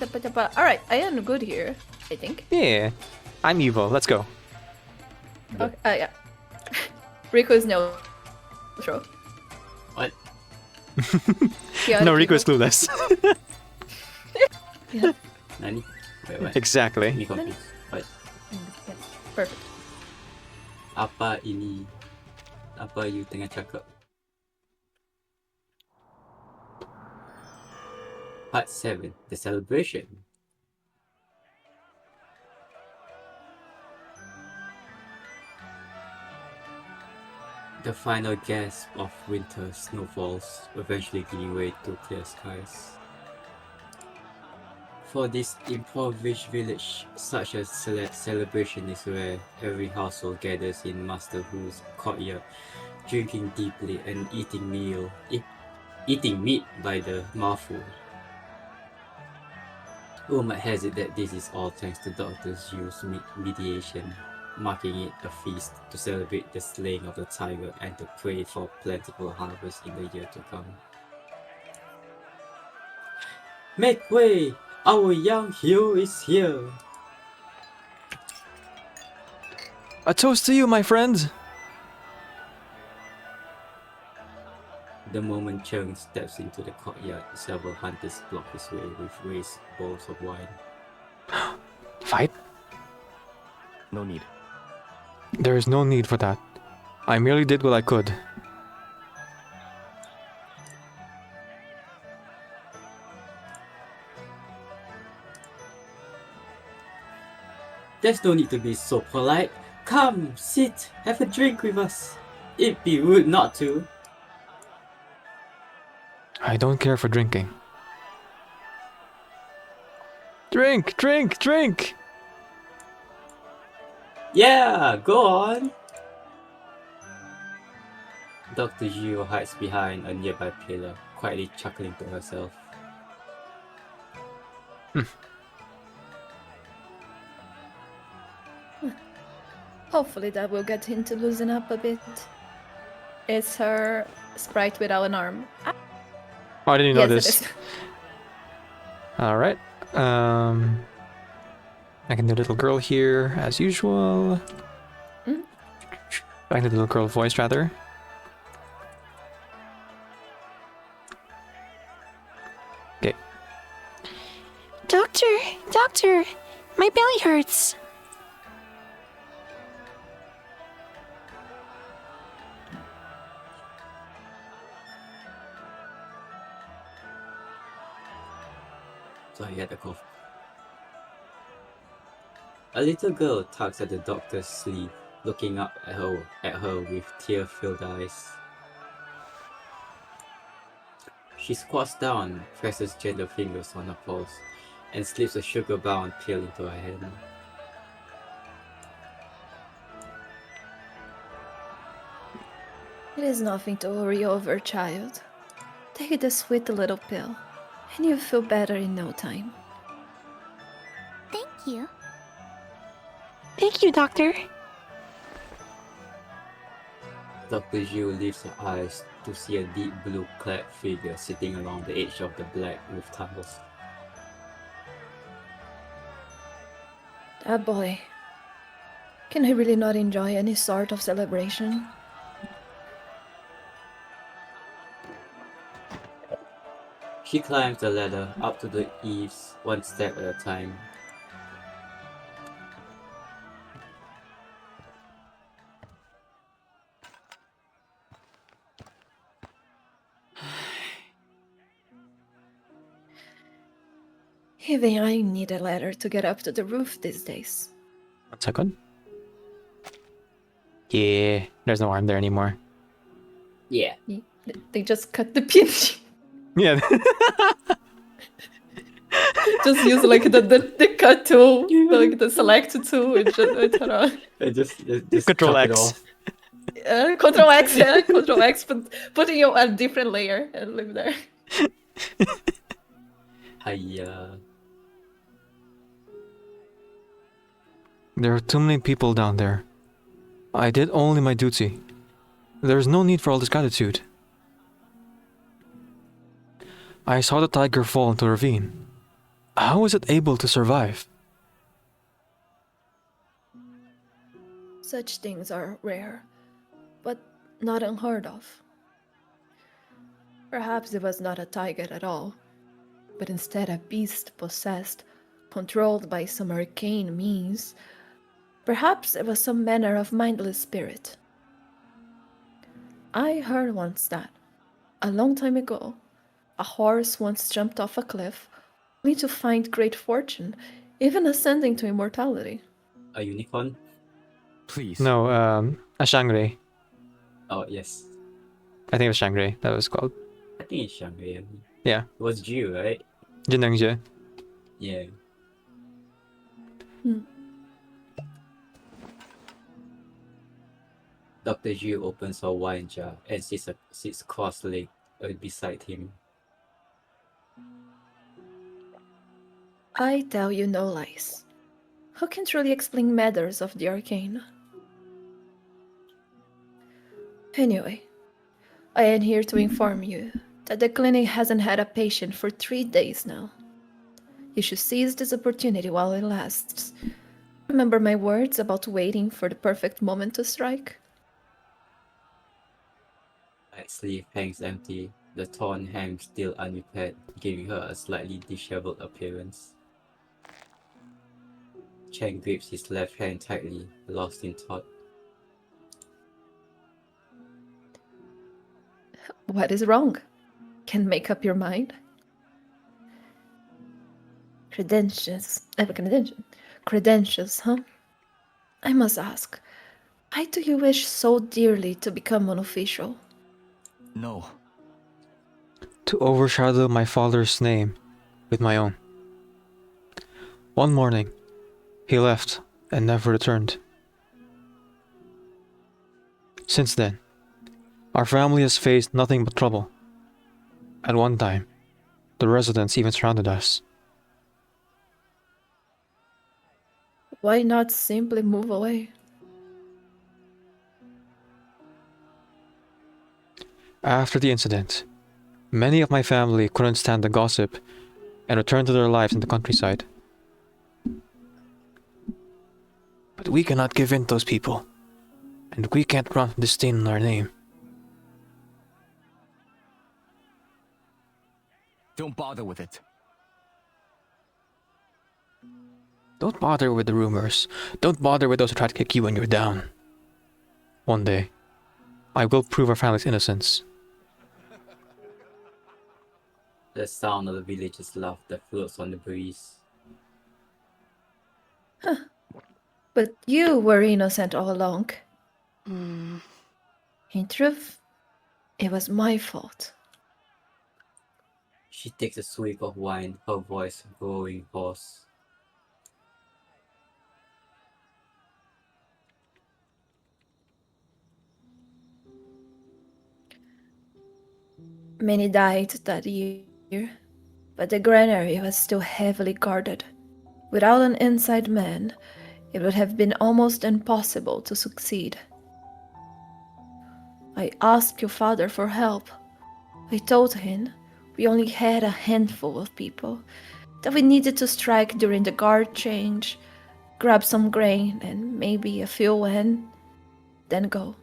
Alright, I am good here, I think. Yeah. I'm evil. Let's go. Okay, yeah. Rico's neutral. What? No, Rico is clueless. Yeah. Nani? Wait. Exactly. Me confused. What? Yes, perfect. Apa ini? Apa you tengah cakap? Part 7. The celebration. The final gasp of winter snowfalls, eventually giving way to clear skies. For this impoverished village, such a celebration is where every household gathers in Master Hu's courtyard, drinking deeply and eating meat by the mouthful. Rumor has it that this is all thanks to Dr. Zhu's mediation, marking it a feast to celebrate the slaying of the tiger and to pray for plentiful harvest in the year to come. Make way! Our young hero is here! A toast to you, my friend! The moment Cheng steps into the courtyard, several hunters block his way with raised bowls of wine. Fight? No need. There is no need for that. I merely did what I could. There's no need to be so polite. Come, sit, have a drink with us. It'd be rude not to. I don't care for drinking. Drink, drink, drink! Yeah, go on. Dr. Zhu hides behind a nearby pillar, quietly chuckling to herself. Hopefully that will get him to loosen up a bit. It's her sprite without an arm. Oh, I didn't Yes, know it this. is. Alright. I can do little girl here, as usual. Mhm. I can do little girl voice, rather. Okay. Doctor, my belly hurts. So he had a cough. A little girl tugs at the doctor's sleeve, looking up at her with tear-filled eyes. She squats down, presses gentle fingers on her pulse, and slips a sugar-bound pill into her hand. It is nothing to worry over, child. Take the sweet little pill, and you'll feel better in no time. Thank you. Thank you, Doctor. Dr. Zhu lifts her eyes to see a deep blue-clad figure sitting along the edge of the black roof tiles. That boy. Can he really not enjoy any sort of celebration? She climbs the ladder up to the eaves, one step at a time. Even I need a ladder to get up to the roof these days. 1 second. Yeah, there's no arm there anymore. Yeah. They just cut the pinch. Yeah. Just use like the cut tool, like the select tool, and just turn on. Just Control chop it X. off. Control X, yeah, Control X, but putting you on a different layer and live there. Hiya. There are too many people down there. I did only my duty. There's no need for all this gratitude. I saw the tiger fall into a ravine. How is it able to survive? Such things are rare, but not unheard of. Perhaps it was not a tiger at all, but instead a beast possessed, controlled by some arcane means. Perhaps it was some manner of mindless spirit. I heard once that, a long time ago, a horse once jumped off a cliff, only to find great fortune, even ascending to immortality. A unicorn? Please. No, a Shangri. Oh, yes. I think it was Shangri that was called. I think it's Shanghai. Yeah. It was Jiu, right? Jinengje. Yeah. Hmm. Dr. Jiu opens her wine jar and sits cross-legged beside him. I tell you no lies. Who can truly explain matters of the arcane? Anyway, I am here to inform you that the clinic hasn't had a patient for 3 days now. You should seize this opportunity while it lasts. Remember my words about waiting for the perfect moment to strike? Right sleeve hangs empty, the torn hem still unrepaired, giving her a slightly disheveled appearance. Cheng grips his left hand tightly, lost in thought. What is wrong? Can't make up your mind? Credentials, huh? I must ask, why do you wish so dearly to become an official? No. To overshadow my father's name with my own. One morning, he left and never returned. Since then, our family has faced nothing but trouble. At one time, the residents even surrounded us. Why not simply move away? After the incident, many of my family couldn't stand the gossip and returned to their lives in the countryside. But we cannot give in to those people, and we can't run this stain on our name. Don't bother with it. Don't bother with the rumors. Don't bother with those who try to kick you when you're down. One day, I will prove our family's innocence. The sound of the villagers' laughter floats on the breeze. But you were innocent all along. Hmm. In truth, it was my fault. She takes a swig of wine, her voice growing hoarse. Many died that year, but the granary was still heavily guarded. Without an inside man, it would have been almost impossible to succeed. I asked your father for help. I told him we only had a handful of people, that we needed to strike during the guard change, grab some grain and maybe a fuel and then go.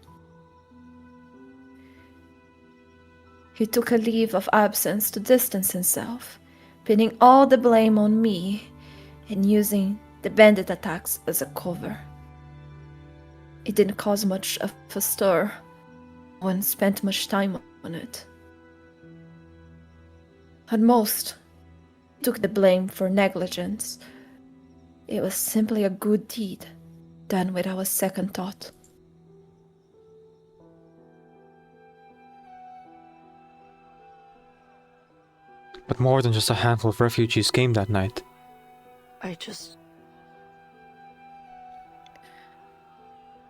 He took a leave of absence to distance himself, pinning all the blame on me and using the bandit attacks as a cover. It didn't cause much of a stir. No one spent much time on it. At most, he took the blame for negligence. It was simply a good deed, done without a second thought. But more than just a handful of refugees came that night.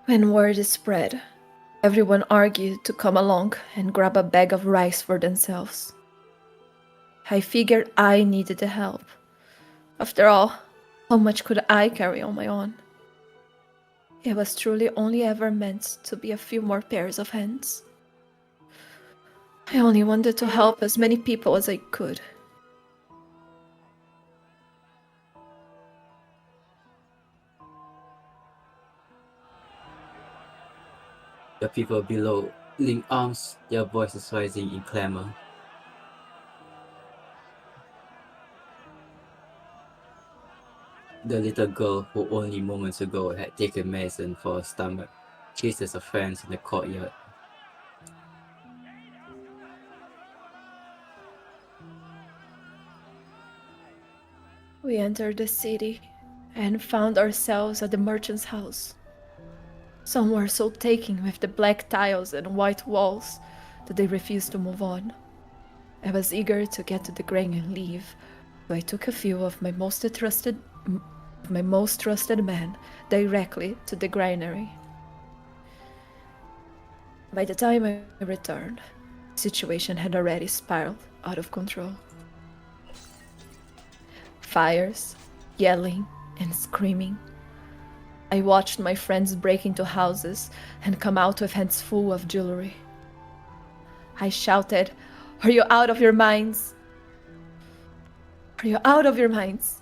When word is spread, everyone argued to come along and grab a bag of rice for themselves. I figured I needed the help. After all, how much could I carry on my own? It was truly only ever meant to be a few more pairs of hands. I only wanted to help as many people as I could. The people below link arms, their voices rising in clamor. The little girl who only moments ago had taken medicine for her stomach chases her friends in the courtyard. We entered the city and found ourselves at the merchant's house. Some were so taken with the black tiles and white walls that they refused to move on. I was eager to get to the grain and leave, so I took a few of my most trusted men directly to the granary. By the time I returned, the situation had already spiraled out of control. Fires, yelling, and screaming. I watched my friends break into houses and come out with hands full of jewelry. I shouted, "Are you out of your minds? Are you out of your minds?"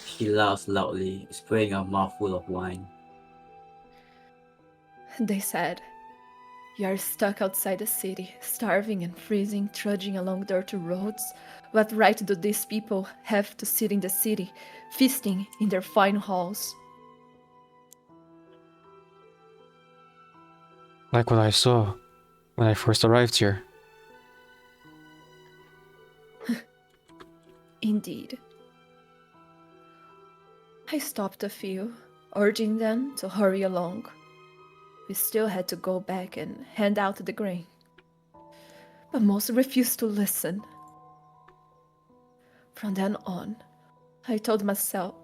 She laughs loudly, spraying a mouthful of wine. They said, "You are stuck outside the city, starving and freezing, trudging along dirty roads. What right do these people have to sit in the city, feasting in their fine halls?" Like what I saw when I first arrived here. Indeed. I stopped a few, urging them to hurry along. We still had to go back and hand out the grain. But most refused to listen. From then on, I told myself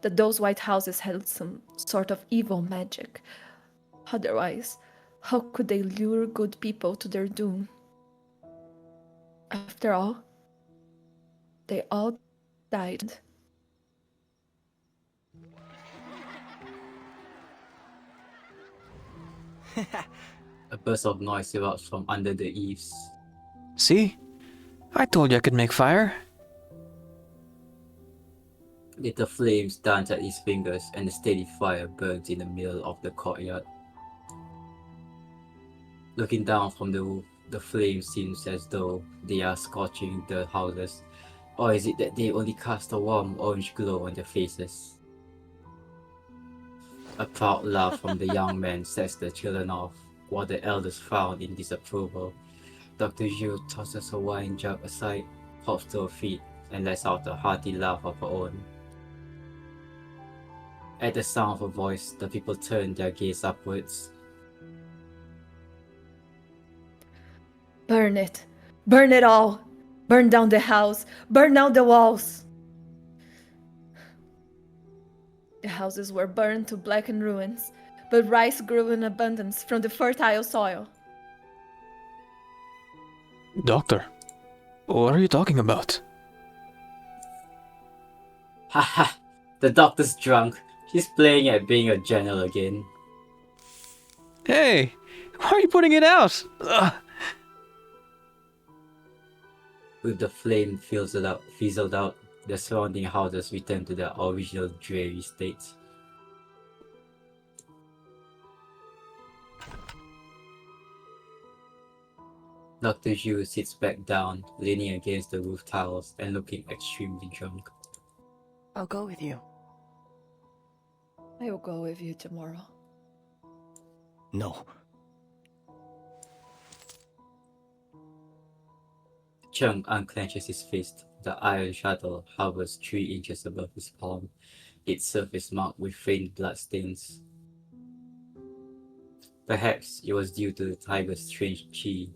that those white houses had some sort of evil magic. Otherwise, how could they lure good people to their doom? After all, they all died. A burst of noise erupts from under the eaves. See? I told you I could make fire. Little flames dance at his fingers, and a steady fire burns in the middle of the courtyard. Looking down from the roof, the flames seems as though they are scorching the houses, or is it that they only cast a warm orange glow on their faces? A proud laugh from the young man sets the children off, while the elders frown in disapproval. Dr. Zhu tosses her wine jug aside, hops to her feet, and lets out a hearty laugh of her own. At the sound of her voice, the people turn their gaze upwards. Burn it! Burn it all! Burn down the house! Burn down the walls! The houses were burned to blackened ruins, but rice grew in abundance from the fertile soil. Doctor, what are you talking about? Haha, the doctor's drunk. He's playing at being a general again. Hey, why are you putting it out? Ugh. With the flame fizzled out, the surrounding houses return to their original dreary state. Dr. Zhu sits back down, leaning against the roof tiles and looking extremely drunk. I'll go with you. I will go with you tomorrow. No. Cheng unclenches his fist. The iron shuttle hovers 3 inches above his palm, its surface marked with faint bloodstains. Perhaps it was due to the tiger's strange chi,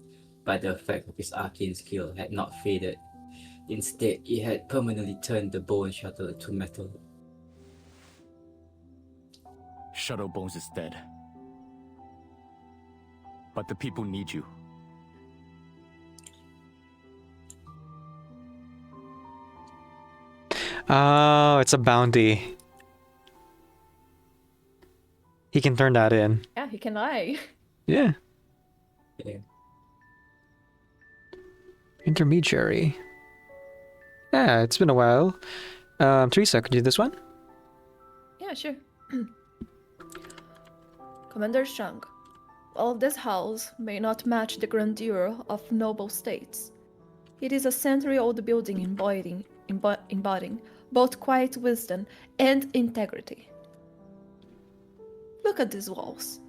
but the effect of his arcane skill had not faded. Instead, it had permanently turned the bone shuttle to metal. Shuttle Bones is dead. But the people need you. Oh, it's a bounty. He can turn that in. Yeah, he can lie. Yeah. Yeah. Intermediary. Yeah, it's been a while. Teresa, could you do this one? Yeah, sure. Commander Shang, while this house may not match the grandeur of noble states, it is a century-old building embodying both quiet wisdom and integrity. Look at these walls.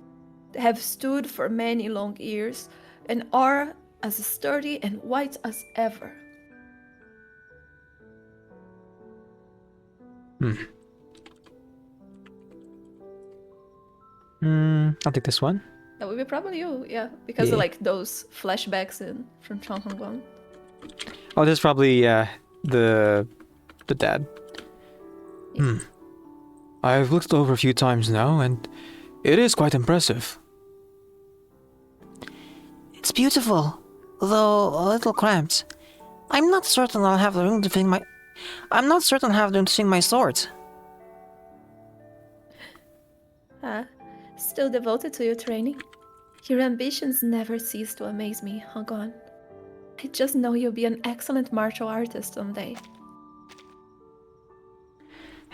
They have stood for many long years and are as sturdy and white as ever. I'll take this one. That would be probably you, yeah, because of like those flashbacks from Cheng Heguang. Oh, this is probably the dad. Yes. I've looked it over a few times now, and it is quite impressive. It's beautiful, though a little cramped. I'm not certain I'll have the room to swing my. I'm not certain I'll have the room to swing my sword. Still devoted to your training? Your ambitions never cease to amaze me, Heron. I just know you'll be an excellent martial artist someday.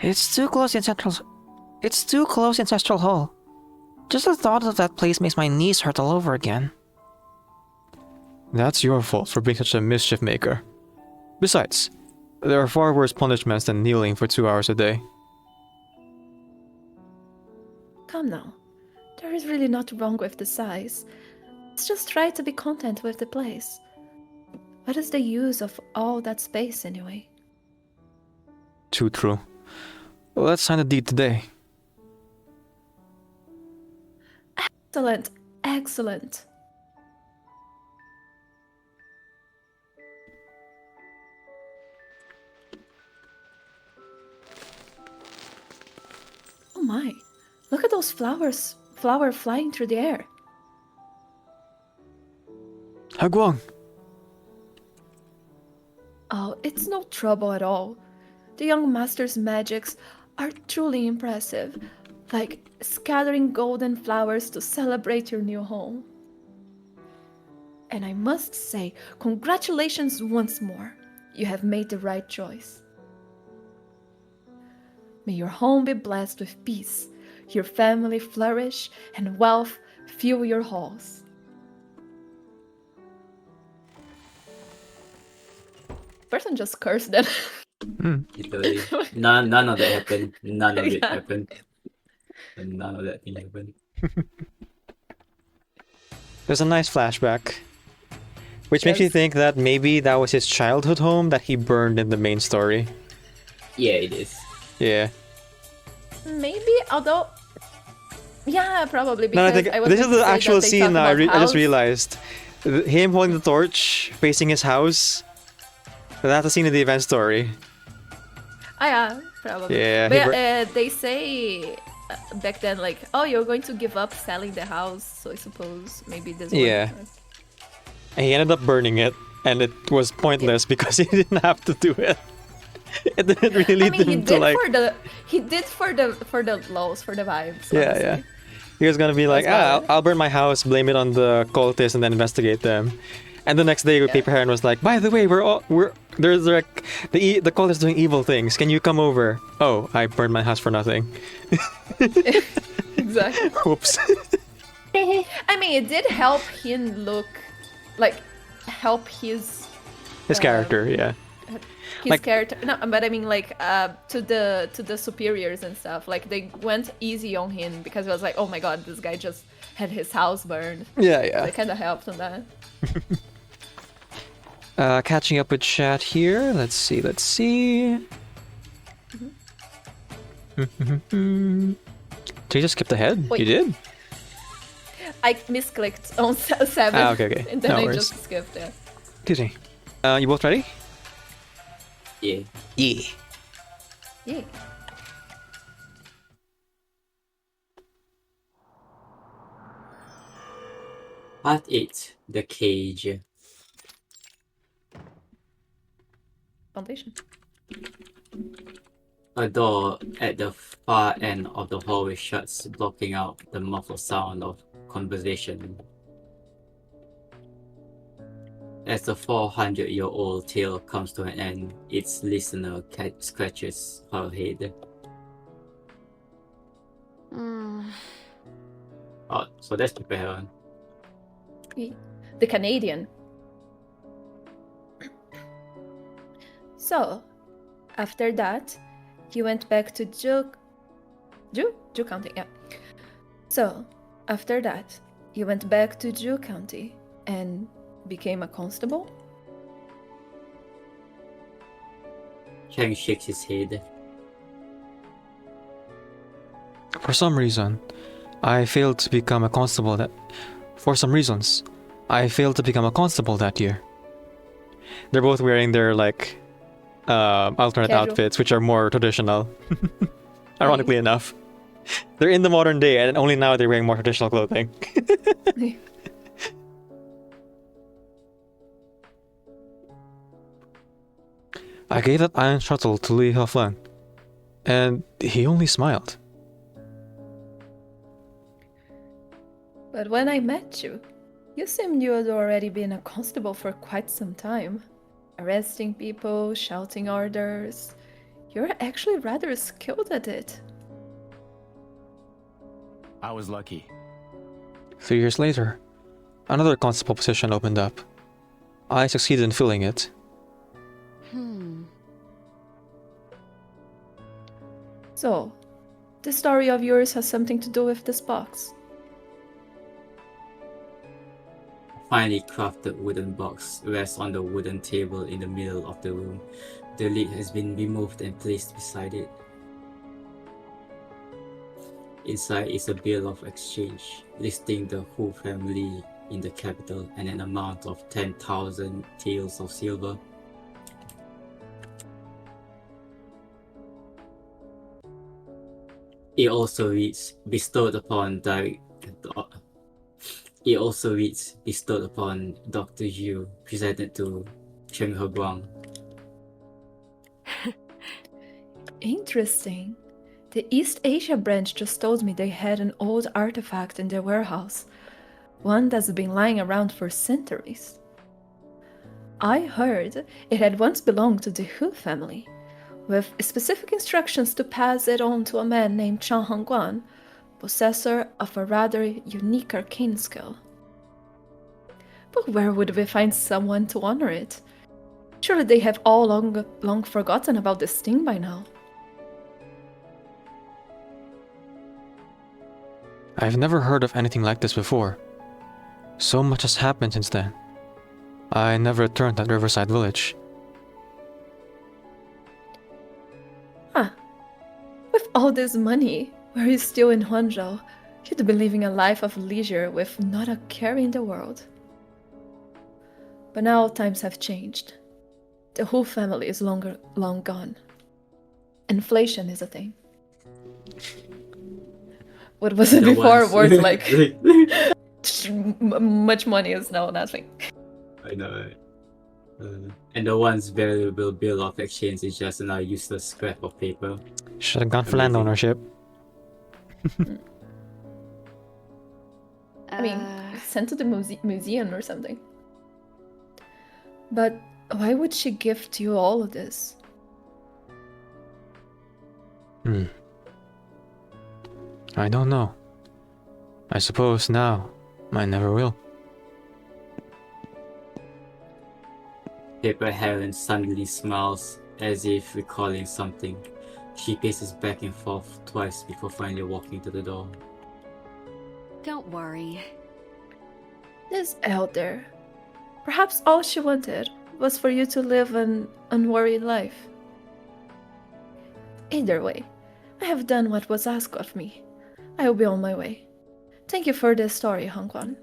It's too close in Central. It's too close in Central Hall. Just the thought of that place makes my knees hurt all over again. That's your fault for being such a mischief maker. Besides, there are far worse punishments than kneeling for 2 hours a day. Come now. There is really not wrong with the size. Let's just try to be content with the place. What is the use of all that space anyway? Too true. Well, let's sign the deed today. Excellent, excellent. Oh my, look at those flowers flying through the air. Heguang! Oh, it's no trouble at all. The young master's magics are truly impressive, like scattering golden flowers to celebrate your new home. And I must say, congratulations once more. You have made the right choice. May your home be blessed with peace, your family flourish, and wealth fill your halls. Person just cursed them. Literally. None of that happened. None of it happened. And none of that thing happened. There's a nice flashback. Which makes you think that maybe that was his childhood home that he burned in the main story. Yeah, it is. Yeah. Maybe, although... Yeah, probably, No, I because think I was this is going to the say actual that they scene talk I about just house. realized. Him holding the torch, facing his house. That's the scene in the event story. Ah, yeah, probably. Yeah, But he they say back then, like, oh, you're going to give up selling the house, so I suppose maybe this Yeah. one. And he ended up burning it, and it was pointless because he didn't have to do it. It didn't really I lead mean, him to like. he did for the lows, for the vibes. Yeah, honestly. yeah. He was gonna be like, valid. I'll burn my house, blame it on the cultists, and then investigate them. And the next day, Paper Heron was like, by the way, there's like the cultists doing evil things. Can you come over? Oh, I burned my house for nothing. Exactly. Whoops. I mean, it did help him look like his Character, yeah. his Like- character. No, but I mean like to the superiors and stuff. Like they went easy on him because it was like, oh my god, this guy just had his house burned. Yeah, yeah. They kind of helped on that. Catching up with chat here. Let's see. Did you just skip ahead? Wait. You did? I misclicked on 7. Ah, okay. And then No I worries. just skipped it. Excuse me. You both ready? Yeah. Yeah. Yeah. Part 8. The Cage. Foundation. A door at the far end of the hallway shuts, blocking out the muffled sound of conversation. As the 400-year-old tale comes to an end, its listener scratches her head. Oh, so that's Paper Heron. The Canadian. So, after that, you went back to Ju County, yeah. So, after that, you went back to Ju County and became a constable? Cheng shakes his head. For some reason, I failed to become a constable that... For some reasons, I failed to become a constable that year. They're both wearing their, like, alternate Casual. outfits, which are more traditional. Ironically enough. They're in the modern day, and only now they're wearing more traditional clothing. I gave that iron shuttle to Huifeng, and he only smiled. But when I met you, you seemed you had already been a constable for quite some time. Arresting people, shouting orders. You're actually rather skilled at it. I was lucky. 3 years later, another constable position opened up. I succeeded in filling it. So, this story of yours has something to do with this box. Finely crafted wooden box rests on the wooden table in the middle of the room. The lid has been removed and placed beside it. Inside is a bill of exchange listing the Hu family in the capital and an amount of 10,000 taels of silver. It also reads bestowed upon Dr. Yu, presented to Cheng Heguang. Interesting. The East Asia branch just told me they had an old artifact in their warehouse, one that's been lying around for centuries. I heard it had once belonged to the Hu family, with specific instructions to pass it on to a man named Cheng Heguang, possessor of a rather unique arcane skill. But where would we find someone to honor it? Surely they have all long forgotten about this thing by now. I've never heard of anything like this before. So much has happened since then. I never returned at Riverside Village. With all this money, were you still in Huanzhou, you'd be living a life of leisure with not a care in the world. But now times have changed. The whole family is long gone. Inflation is a thing. What was it before? Words like much money is now nothing. I know, right? And the once valuable bill of exchange is just another useless scrap of paper. Should have gone for land ownership. I mean, sent to the museum or something. But why would she gift you all of this? I don't know. I suppose now I never will. Paper Heron suddenly smiles as if recalling something. She paces back and forth twice before finally walking to the door. Don't worry. This elder. Perhaps all she wanted was for you to live an unworried life. Either way, I have done what was asked of me. I will be on my way. Thank you for this story, Heguang.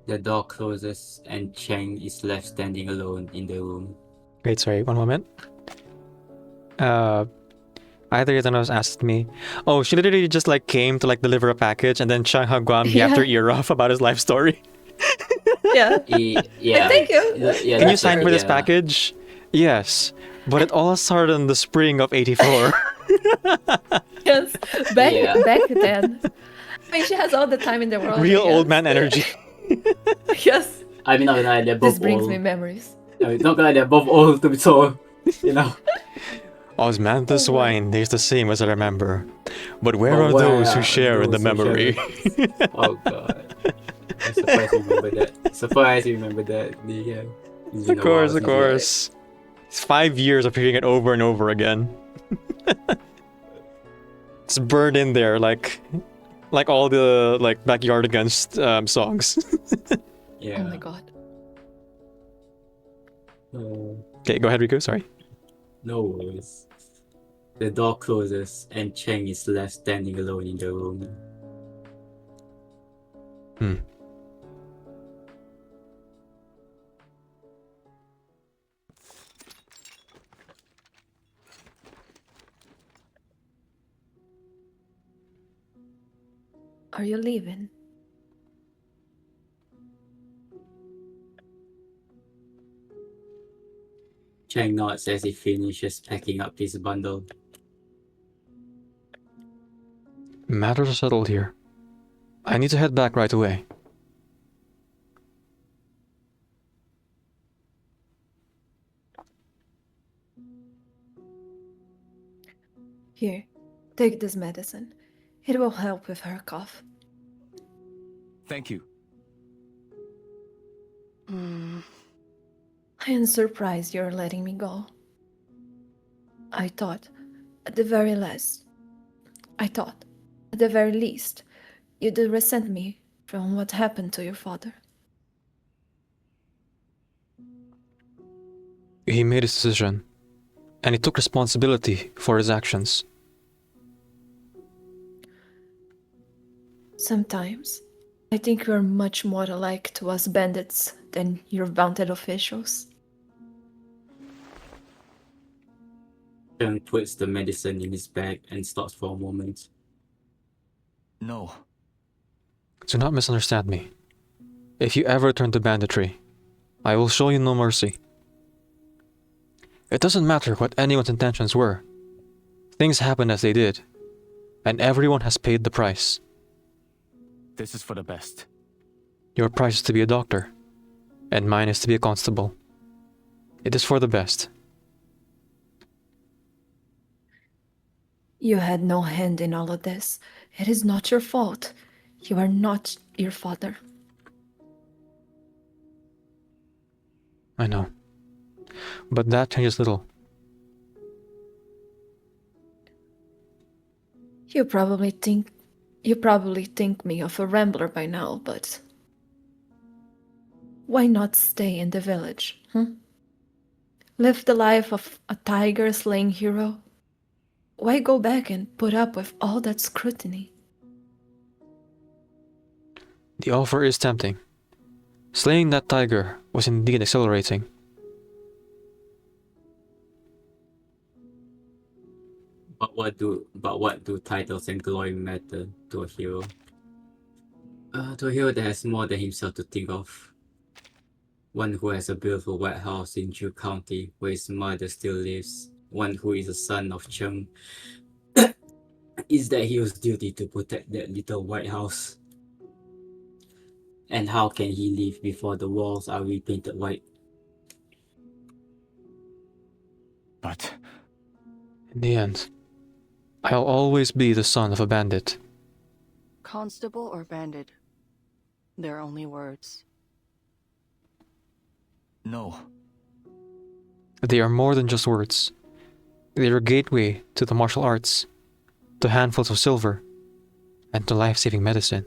The door closes and Cheng is left standing alone in the room. Wait, sorry, one moment. Either of us asked me. Oh, she literally just like came to like deliver a package, and then Cheng Heguang yapped her ear off about his life story. Yeah. Yeah. Thank you. Yeah, Can you that's sign right, for this yeah. package? Yes, but it all started in the spring of '84. Yes, back Yeah. back then. I mean, she has all the time in the world. I Real old guess. man energy. Yes, I mean, not gonna lie, they're this both brings old. me memories. I mean, not gonna lie, they're both old to be tall. You know. Osmanthus Oh, boy. wine tastes the same as I remember. But where But are where those who are share in the those who share memory? Oh god. I'm surprised you remember that. Surprised you remember that. Yeah. It's been Of a while course, of since you- course. It's 5 years of hearing it over and over again. It's burned in there like all the like Backyardigans songs. Yeah. Oh my god. Okay, go ahead, Riku. Sorry. No worries. The door closes and Cheng is left standing alone in the room. Are you leaving? Cheng nods as he finishes packing up his bundle. Matters are settled here. I need to head back right away. Here, take this medicine. It will help with her cough. Thank you. I am surprised you're letting me go. I thought, at the very least, you'd resent me from what happened to your father. He made his decision, and he took responsibility for his actions. Sometimes, I think you're much more alike to us bandits than your vaunted officials. Cheng puts the medicine in his bag and stops for a moment. No. Do not misunderstand me. If you ever turn to banditry, I will show you no mercy. It doesn't matter what anyone's intentions were. Things happened as they did, and everyone has paid the price. This is for the best. Your price is to be a doctor, and mine is to be a constable. It is for the best. You had no hand in all of this. It is not your fault. You are not your father. I know. But that changes little. You probably think me of a rambler by now, but why not stay in the village? Live the life of a tiger-slaying hero? Why go back and put up with all that scrutiny? The offer is tempting. Slaying that tiger was indeed exhilarating. But what do titles and glory matter to a hero? To a hero that has more than himself to think of. One who has a beautiful white house in Chu County where his mother still lives. One who is a son of Cheng. Is that hero's duty to protect that little white house? And how can he leave before the walls are repainted white? But In the end, I'll always be the son of a bandit. Constable or bandit? They're only words. no. They are more than just words. They are a gateway to the martial arts, to handfuls of silver, and to life-saving medicine.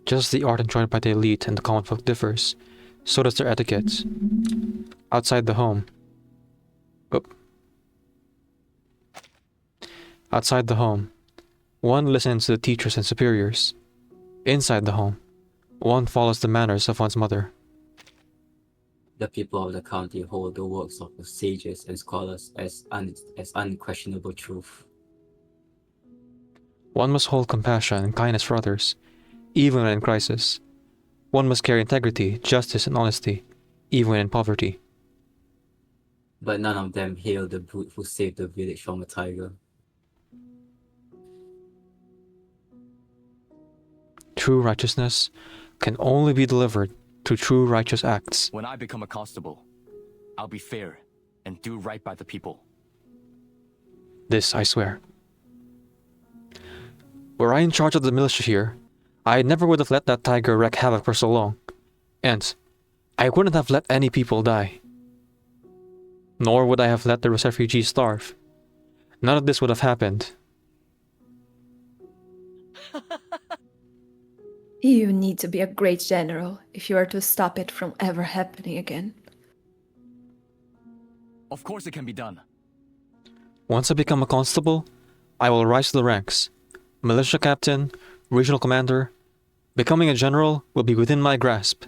Just as the art enjoyed by the elite and the common folk differs, so does their etiquette. Outside the home. Outside the home, one listens to the teachers and superiors. Inside the home, one follows the manners of one's mother. The people of the county hold the works of the sages and scholars as unquestionable truth. One must hold compassion and kindness for others, even when in crisis. One must carry integrity, justice, and honesty, even when in poverty. but none of them hailed the brute who saved the village from a tiger. True righteousness can only be delivered through true righteous acts. When I become a constable, I'll be fair and do right by the people. This I swear. Were I in charge of the militia here, I never would have let that tiger wreak havoc for so long. And I wouldn't have let any people die. Nor would I have let the refugees starve. None of this would have happened. You need to be a great general if you are to stop it from ever happening again. Of course it can be done. Once I become a constable, I will rise to the ranks. Militia captain, regional commander. Becoming a general will be within my grasp.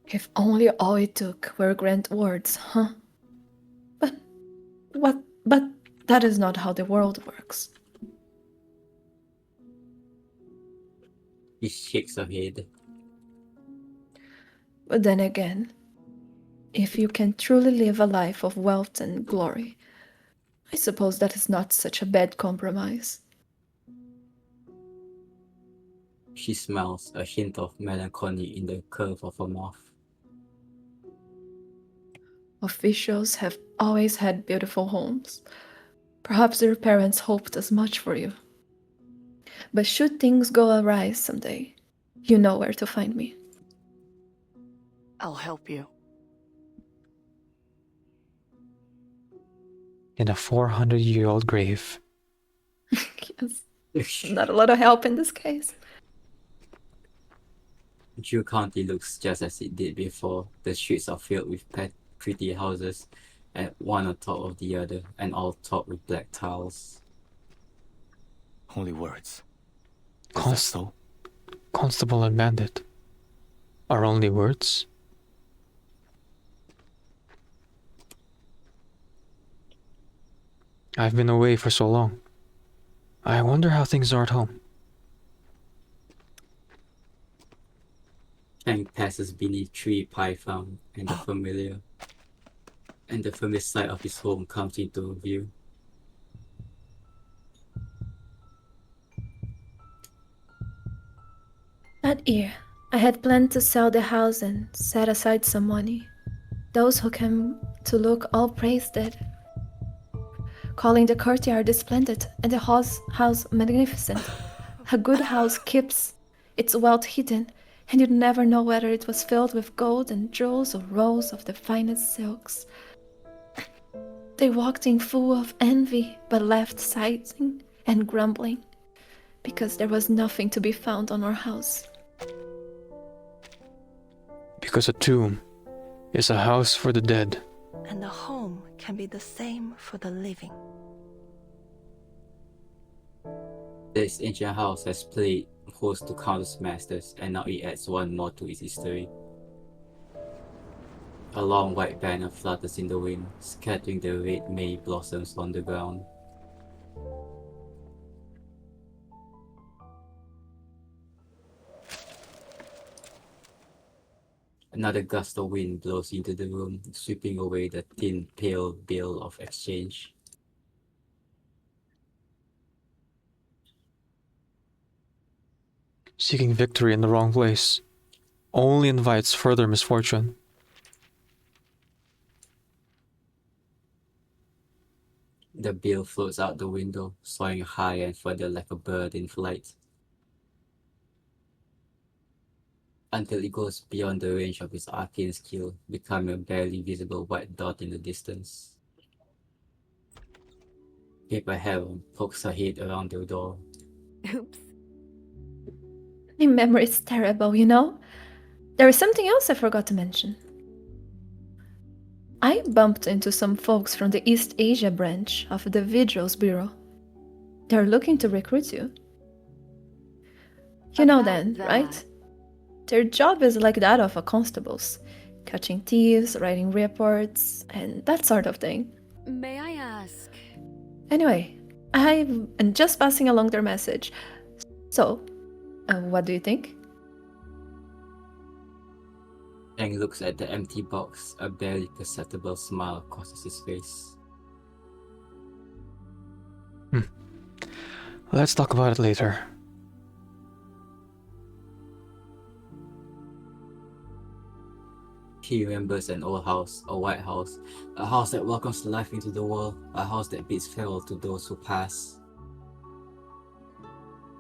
If only all it took were grand words, huh? But that is not how the world works. He shakes her head. But then again, if you can truly live a life of wealth and glory, I suppose that is not such a bad compromise. She smells a hint of melancholy in the curve of her mouth. Officials have always had beautiful homes. Perhaps their parents hoped as much for you. But should things go awry someday, you know where to find me. I'll help you. In a 400-year-old grave. Yes. Not a lot of help in this case. Drew County looks just as it did before. The streets are filled with pretty houses, and one on top of the other, and all topped with black tiles. Only words. Is that so? Constable and bandit. Are only words? I've been away for so long. I wonder how things are at home. Cheng passes beneath tree Huifeng and the familiar sight of his home comes into view. That year, I had planned to sell the house and set aside some money. Those who came to look all praised it, calling the courtyard splendid and the house magnificent. A good house keeps its wealth hidden, and you'd never know whether it was filled with gold and jewels or rolls of the finest silks. They walked in full of envy, but left sighing and grumbling, because there was nothing to be found on our house. Because a tomb is a house for the dead. And the home can be the same for the living. This ancient house has played host to countless masters, and now it adds one more to its history. A long white banner flutters in the wind, scattering the red May blossoms on the ground. Another gust of wind blows into the room, sweeping away the thin, pale veil of exchange. Seeking victory in the wrong place only invites further misfortune. The bill floats out the window, soaring high and further like a bird in flight, until it goes beyond the range of its arcane skill, becoming a barely visible white dot in the distance. Paper Heron pokes her head around the door. Oops. My memory is terrible, you know? There is something else I forgot to mention. I bumped into some folks from the East Asia branch of the Vigils Bureau. They're looking to recruit you. You know About them, that. right? Their job is like that of a constable's, catching thieves, writing reports, and that sort of thing. May I ask? Anyway, I am just passing along their message. So, what do you think? Cheng looks at the empty box. A barely perceptible smile crosses his face. Let's talk about it later. He remembers an old house, a white house, a house that welcomes life into the world, a house that bids farewell to those who pass.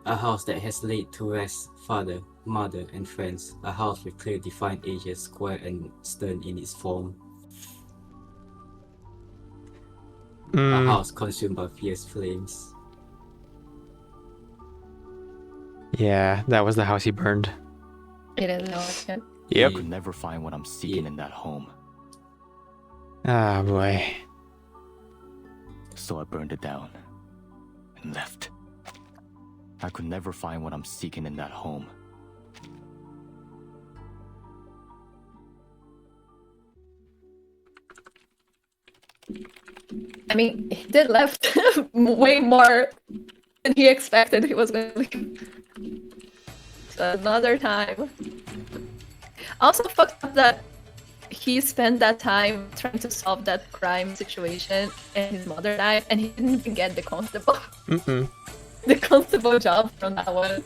A house that has laid to rest father, mother, and friends, a house with clear defined ages, square and stern in its form. A house consumed by fierce flames. Yeah, that was the house he burned. It is no one. Yep. I could never find what I'm seeking in that home, Ah, boy. so I burned it down and left. I could never find what I'm seeking in that home. I mean, he did left way more than he expected he was going to leave. So another time. Also fucked up that he spent that time trying to solve that crime situation and his mother died and he didn't even get the constable. The constable job from that one.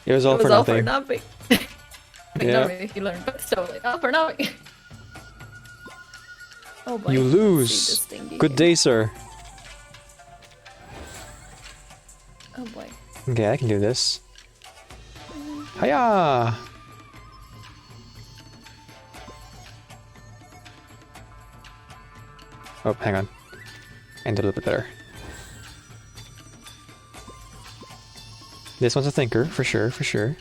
It was all It was for all nothing. for nothing. I mean, Yeah. not really, he learned, but still, like, all for nothing. Oh boy. You let's see lose. this thingy Good here. day, sir. Oh boy. Okay, I can do this. Hiya! Oh, hang on. And a little bit better. This one's a thinker, for sure, for sure.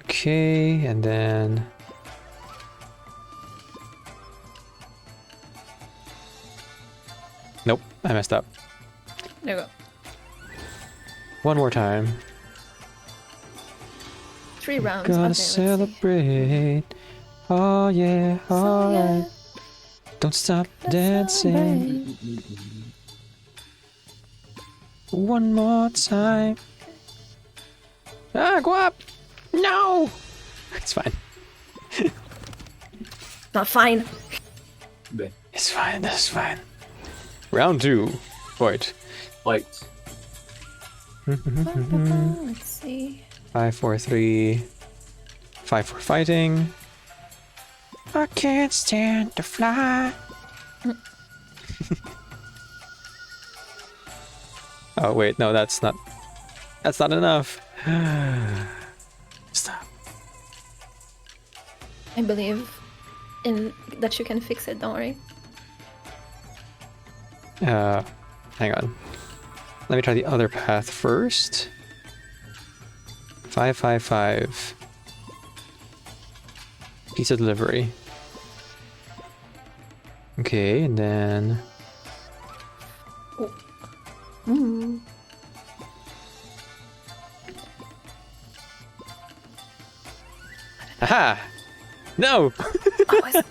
Okay, and then... Nope, I messed up. There we go. One more time. 3 rounds. Gotta Okay, let's see. celebrate. Oh yeah, So, alright. yeah, Don't stop let's dancing. celebrate. One more time. Ah, go up! No! It's fine. Not fine. Bleh. It's fine, that's fine. Round 2. Wait. Fight. Let's see. 5, 4, 3. 5 for fighting. I can't stand to fly. Oh wait, no, that's not enough. Stop. I believe in that you can fix it, don't worry. Hang on. Let me try the other path first. 5, 5, 5. Pizza delivery. Okay, and then... Aha! No! Oh, I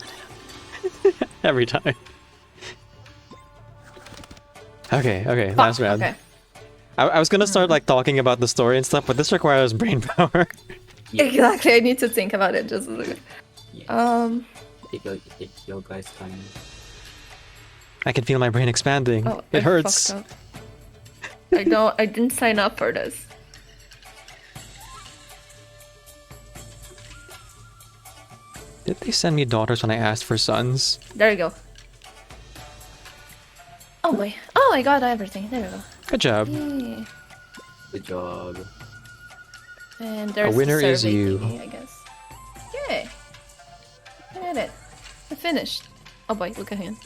Every time. Okay, last round. Okay. I was gonna start like talking about the story and stuff, but this requires brain power. Exactly, I need to think about it just a little. Yes. Take your guys' time. I can feel my brain expanding. Oh, It I hurts. fucked up. I didn't sign up for this. Did they send me daughters when I asked for sons? There you go. Oh boy. Oh, I got everything. There we go. Good job. Yay. Good job. And there's winner the is survey you. thingy, I guess. Yay! I did it. I finished. Oh boy, look at him.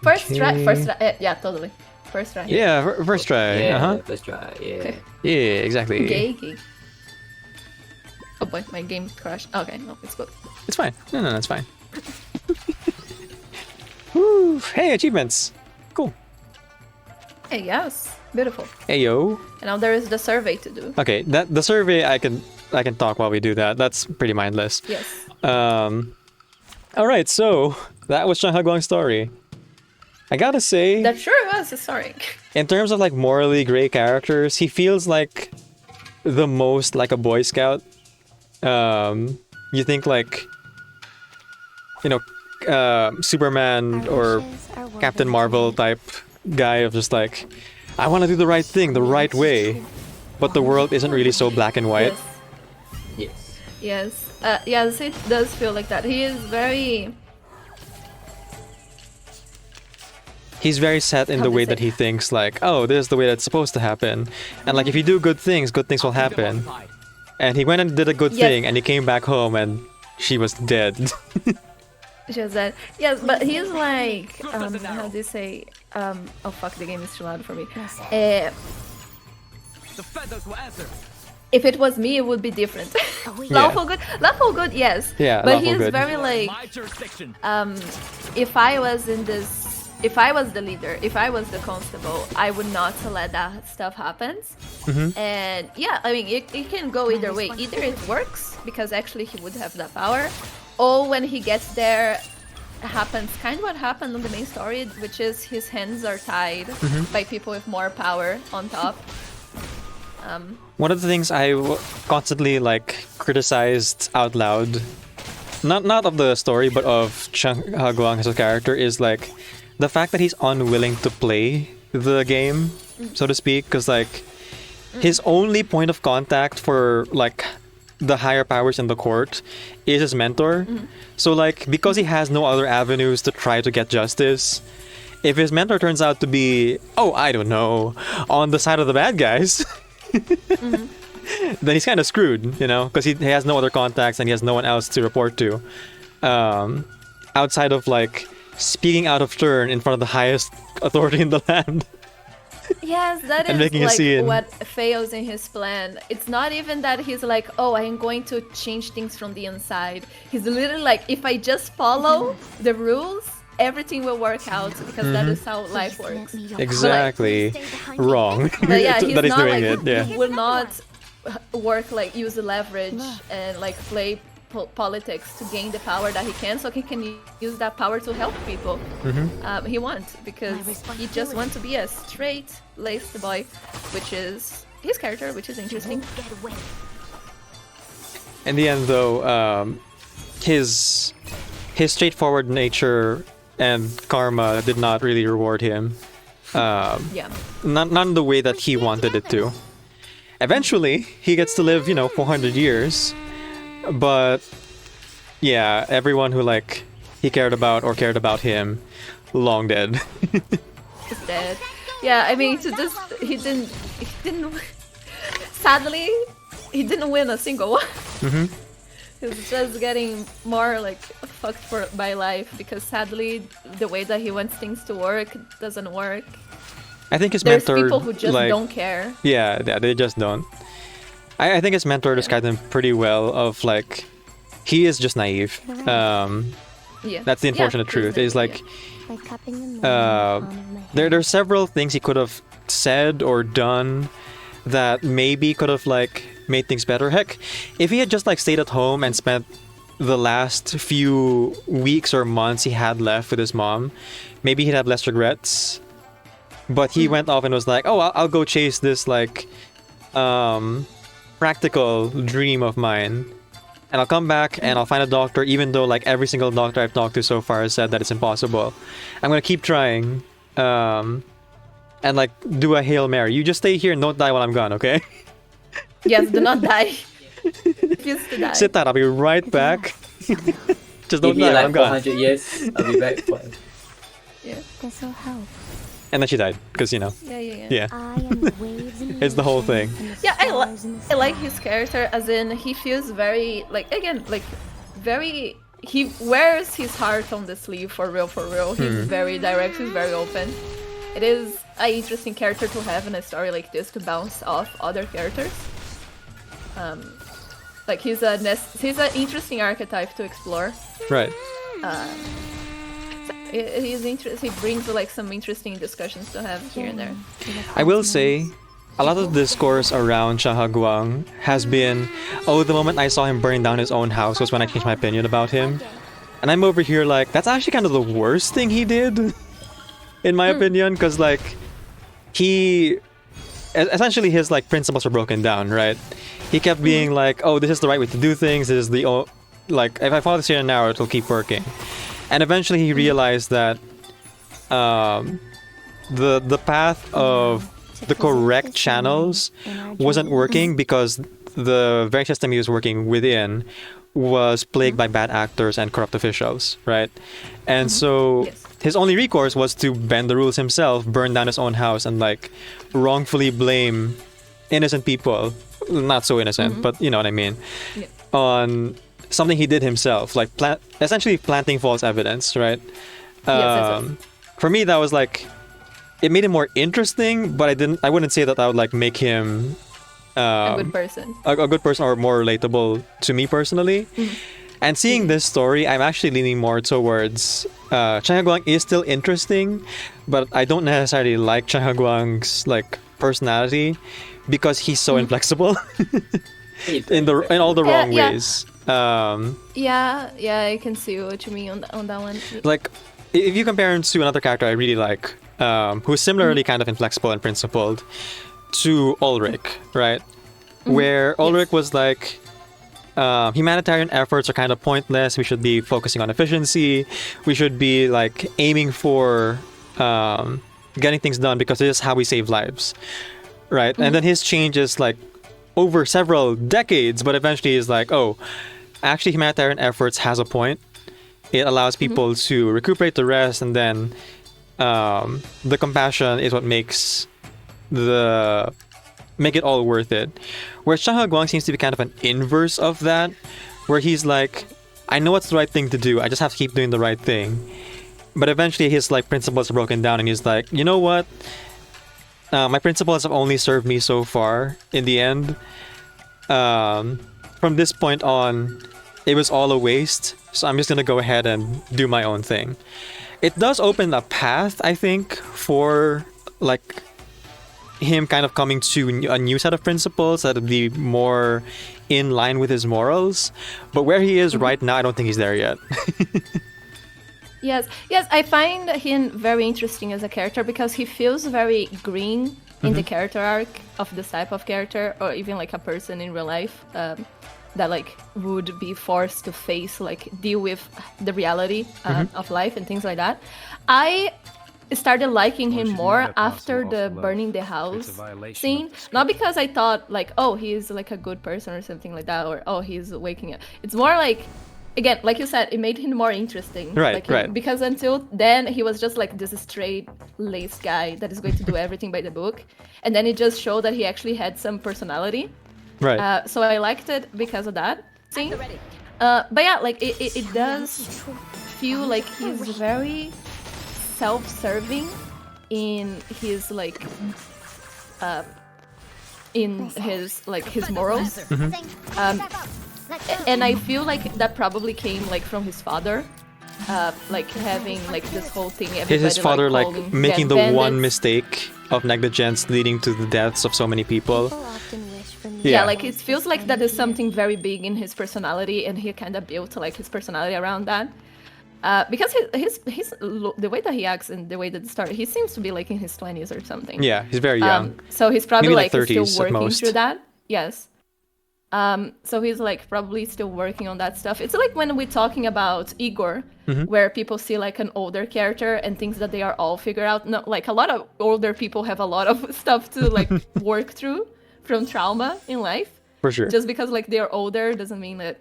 First try. Okay. First try. Yeah, totally. First try. Yeah, first try. Yeah, Uh-huh. let's try. Yeah. Okay. Yeah, exactly. Gay. Oh boy, my game crashed. Okay, no, it's good. It's fine. No, it's fine. Woo! Hey, achievements. Cool. Hey, yes, beautiful. Hey yo. And now there is the survey to do. Okay, the survey I can talk while we do that. That's pretty mindless. Yes. All right, so that was Cheng Heguang's story. I gotta say, That sure was historic. in terms of like morally gray characters, he feels like the most like a Boy Scout. You think like, you know, Superman or Captain Marvel type guy of just like, I want to do the right thing the right way, but the world isn't really so black and white. Yes. Yes. Yes, it does feel like that. He is very... He's very set in the way that he thinks like, oh, this is the way that's supposed to happen. And like, if you do good things will happen. And he went and did a good thing, and he came back home and she was dead. She was dead. Yes, but he's like, how do you say, oh fuck, the game is too loud for me. If it was me, it would be different. Lawful good, yes. Yeah, but lawful he's good. very like, if I was the leader, if I was the constable, I would not let that stuff happen. And yeah, I mean, it can go either way. Either it works, because actually he would have that power, or when he gets there, happens kind of what happened on the main story, which is his hands are tied by people with more power on top. One of the things I constantly like criticized out loud, not of the story, but of Cheng Heguang as a character, is like the fact that he's unwilling to play the game, so to speak, because like his only point of contact for like the higher powers in the court is his mentor. So like, because he has no other avenues to try to get justice, if his mentor turns out to be, oh, I don't know, on the side of the bad guys, then he's kind of screwed, you know, because he has no other contacts and he has no one else to report to, outside of like speaking out of turn in front of the highest authority in the land. Yes, that And is making a like scene. what fails in his plan. It's not even that he's like, oh, I'm going to change things from the inside. He's literally like, if I just follow the rules, everything will work out, because that is how life works. Exactly. Wrong. But yeah, he's that he's not doing like, it, yeah. he will not work like use the leverage and like play politics to gain the power that he can, so he can use that power to help people. He wants, because he just wants to be a straight-laced boy, which is his character, which is interesting. In the end, though, his straightforward nature and karma did not really reward him. Yeah. Not in the way that he wanted it to. Eventually, he gets to live, 400 years. But yeah, everyone who like he cared about or cared about him, long dead. He's dead. Yeah, I mean, he didn't. Sadly, he didn't win a single one. He's just getting more like fucked by life, because sadly, the way that he wants things to work doesn't work. I think his There's mentor, people who just like, don't care. Yeah, they just don't. I think his mentor described him pretty well. Of like, he is just naive. Yeah. That's the unfortunate truth. Is like, there's several things he could have said or done that maybe could have like made things better. Heck, if he had just like stayed at home and spent the last few weeks or months he had left with his mom, maybe he'd have less regrets. But he went off and was like, oh, I'll go chase this like practical dream of mine, and I'll come back and I'll find a doctor, even though like every single doctor I've talked to so far has said that it's impossible. I'm gonna keep trying, and like do a Hail Mary. You just stay here and don't die while I'm gone, okay? Yes, do not die. Refuse to die. Sit tight, I'll be right back. Just don't Give me die while like I'm gone. 400 years, I'll be back for Yeah. This'll help. And then she died, because Yeah. yeah. I am the waves in the It's the whole ocean thing. and the Yeah, stars in the I like sky. his character, as in he feels very like, again, like very, he wears his heart on the sleeve for real. He's very direct, he's very open. It is an interesting character to have in a story like this, to bounce off other characters. Like he's an interesting archetype to explore. Right. He brings like some interesting discussions to have here and there. I will say, a lot of the discourse around Cheng Heguang has been, oh, the moment I saw him burning down his own house was when I changed my opinion about him. And I'm over here like, that's actually kind of the worst thing he did. in my opinion, because like essentially his like principles were broken down, right? He kept being like, oh, this is the right way to do things. This is like if I follow this here and now, it'll keep working. And eventually he realized that the path of the correct channels wasn't working because the very system he was working within was plagued by bad actors and corrupt officials, right? And so his only recourse was to bend the rules himself, burn down his own house, and like wrongfully blame innocent people, not so innocent, but you know what I mean, on something he did himself, like essentially planting false evidence, right? Yes. For me, that was like, it made him more interesting, but I wouldn't say that I would like make him a good person. A good person or more relatable to me personally. And seeing this story, I'm actually leaning more towards Cheng Heguang is still interesting, but I don't necessarily like Cheng Heguang's like personality because he's so inflexible in all the wrong ways. Yeah, I can see what you mean on that one. Like, if you compare him to another character I really like, who's similarly kind of inflexible and principled, to Ulrich, right? Where Ulrich was like, humanitarian efforts are kind of pointless. We should be focusing on efficiency. We should be like aiming for getting things done because this is how we save lives, right? And then his change is like over several decades, but eventually is like, oh, actually humanitarian efforts has a point. It allows people to recuperate, to rest, and then the compassion is what makes it all worth it. Where Cheng Heguang seems to be kind of an inverse of that, where he's like, I know what's the right thing to do, I just have to keep doing the right thing. But eventually his like principles are broken down and he's like, you know what, my principles have only served me so far in the end. From this point on, it was all a waste, so I'm just gonna go ahead and do my own thing. It does open a path, I think, for like him kind of coming to a new set of principles that would be more in line with his morals. But where he is right now, I don't think he's there yet. Yes, I find him very interesting as a character because he feels very green in the character arc of this type of character, or even like a person in real life that like would be forced to face, like deal with the reality of life and things like that. I started liking him more after the burning the house scene, not because I thought like, oh, he's like a good person or something like that, or oh, he's waking up. It's more like, again, like you said, it made him more interesting. Right. Because until then, he was just like this straight-laced guy that is going to do everything by the book. And then it just showed that he actually had some personality. Right. So I liked it because of that scene. But yeah, like it does feel like he's very self-serving in his like his morals. And I feel like that probably came like from his father, like having like this whole thing. His father like making the bandits. one mistake of negligence leading to the deaths of so many people. Yeah, like it feels like that is something very big in his personality, and he kind of built like his personality around that. Because his the way that he acts and the way that it started, he seems to be like in his 20s or something. Yeah, he's very young. So he's probably Maybe like 30s still at working most. through that. Yes. So he's like probably still working on that stuff. It's like when we're talking about Igor, where people see like an older character and thinks that they are all figured out. No, like a lot of older people have a lot of stuff to like work through from trauma in life. For sure. Just because like they're older doesn't mean that